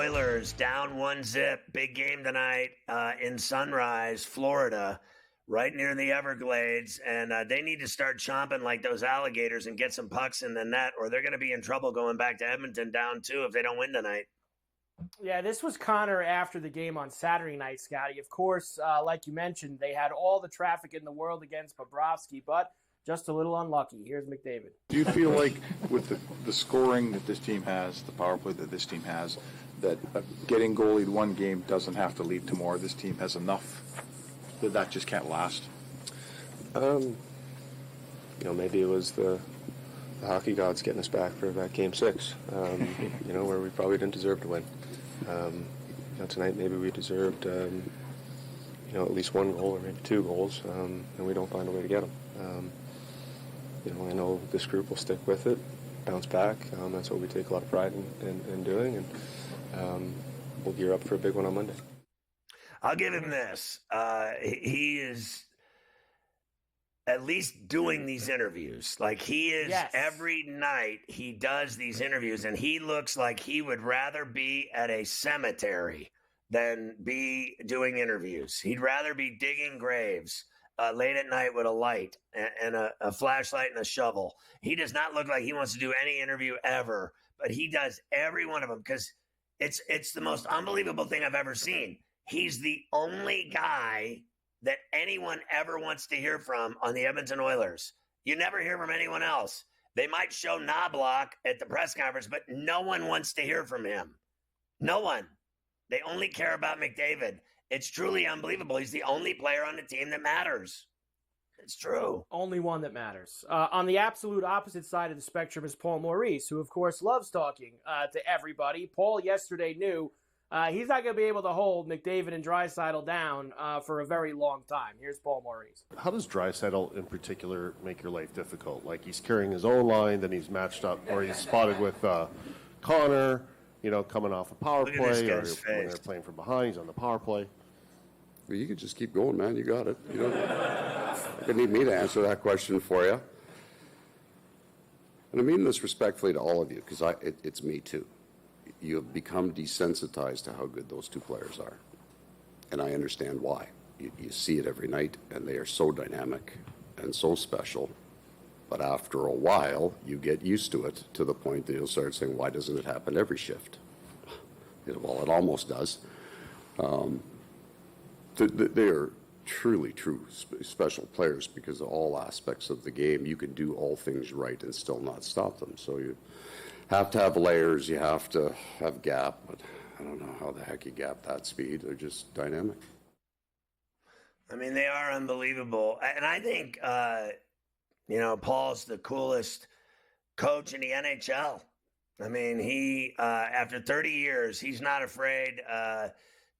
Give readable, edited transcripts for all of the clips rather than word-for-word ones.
Oilers down 1-0. Big game tonight in Sunrise, Florida, right near the Everglades. And they need to start chomping like those alligators and get some pucks in the net, or they're going to be in trouble going back to Edmonton down 2 if they don't win tonight. Yeah, this was Connor after the game on Saturday night, Scotty. Of course, like you mentioned, they had all the traffic in the world against Bobrovsky, but just a little unlucky. Here's McDavid. Do you feel like with the scoring that this team has, the power play that this team has, that getting goalied one game doesn't have to lead to more? This team has enough that just can't last? Maybe it was the hockey gods getting us back for that game 6, where we probably didn't deserve to win. Tonight maybe we deserved, at least 1 goal or maybe 2 goals, and we don't find a way to get them. I know this group will stick with it, bounce back. That's what we take a lot of pride in doing, and we'll gear up for a big one on Monday. I'll give him this. He is at least doing these interviews. Like he is Every night he does these interviews, and he looks like he would rather be at a cemetery than be doing interviews. He'd rather be digging graves late at night with a light and a flashlight and a shovel. He does not look like he wants to do any interview ever, but he does every one of them because it's the most unbelievable thing I've ever seen. He's the only guy that anyone ever wants to hear from on the Edmonton Oilers. You never hear from anyone else. They might show Knobloch at the press conference, but no one wants to hear from him. No one. They only care about McDavid. It's truly unbelievable. He's the only player on the team that matters. It's true. Only one that matters. On the absolute opposite side of the spectrum is Paul Maurice, who, of course, loves talking to everybody. Paul yesterday knew he's not going to be able to hold McDavid and Draisaitl down for a very long time. Here's Paul Maurice. How does Draisaitl in particular make your life difficult? Like he's carrying his own line, then he's matched up, or he's spotted with Connor, coming off a power play, or when they're playing from behind, he's on the power play. Well, you can just keep going, man. You got it. You don't need me to answer that question for you. And I mean this respectfully to all of you, because it's me too. You have become desensitized to how good those 2 players are. And I understand why. You see it every night, and they are so dynamic and so special. But after a while, you get used to it to the point that you'll start saying, why doesn't it happen every shift? Well, it almost does. They are truly special players because of all aspects of the game. You can do all things right and still not stop them. So you have to have layers, you have to have gap, but I don't know how the heck you gap that speed. They're just dynamic. I mean, they are unbelievable. And I think, Paul's the coolest coach in the NHL. I mean, he, after 30 years, he's not afraid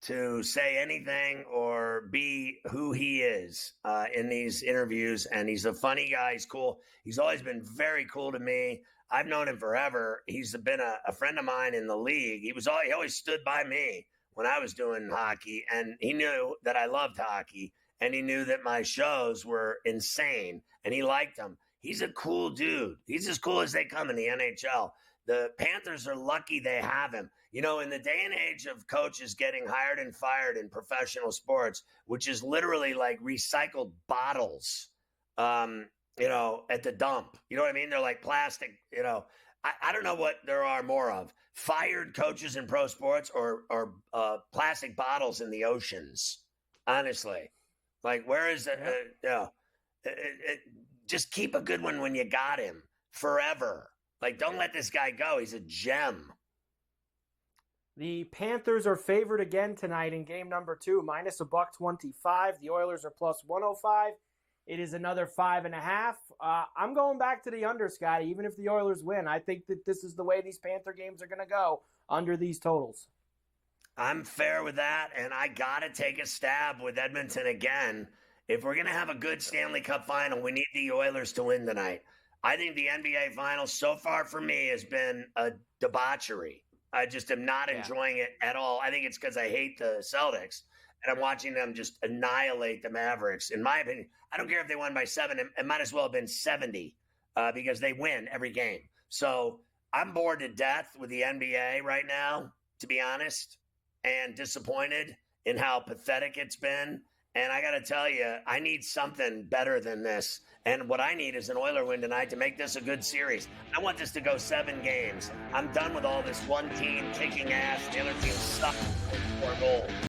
to say anything or be who he is in these interviews. And he's a funny guy. He's cool. He's always been very cool to me. I've known him forever. He's been a friend of mine in the league. He always stood by me when I was doing hockey, and he knew that I loved hockey, and he knew that my shows were insane, and he liked them. He's a cool dude. He's as cool as they come in the NHL. The Panthers are lucky they have him. In the day and age of coaches getting hired and fired in professional sports, which is literally like recycled bottles, at the dump. You know what I mean? They're like plastic, I don't know what there are more of. Fired coaches in pro sports or plastic bottles in the oceans. Honestly. Like, where is it? Just keep a good one when you got him forever. Like, don't let this guy go. He's a gem. The Panthers are favored again tonight in game number 2, minus $1.25. The Oilers are plus 105. It is another 5.5. I'm going back to the under, Scotty, even if the Oilers win. I think that this is the way these Panther games are going to go, under these totals. I'm fair with that, and I got to take a stab with Edmonton again. If we're going to have a good Stanley Cup final, we need the Oilers to win tonight. I think the NBA Finals so far for me has been a debauchery. I just am not enjoying it at all. I think it's because I hate the Celtics, and I'm watching them just annihilate the Mavericks. In my opinion, I don't care if they won by 7. It might as well have been 70 because they win every game. So I'm bored to death with the NBA right now. to be honest, and disappointed in how pathetic it's been. And I got to tell you, I need something better than this. And what I need is an Oiler win tonight to make this a good series. I want this to go 7 games. I'm done with all this one team kicking ass. The other team sucks for goals.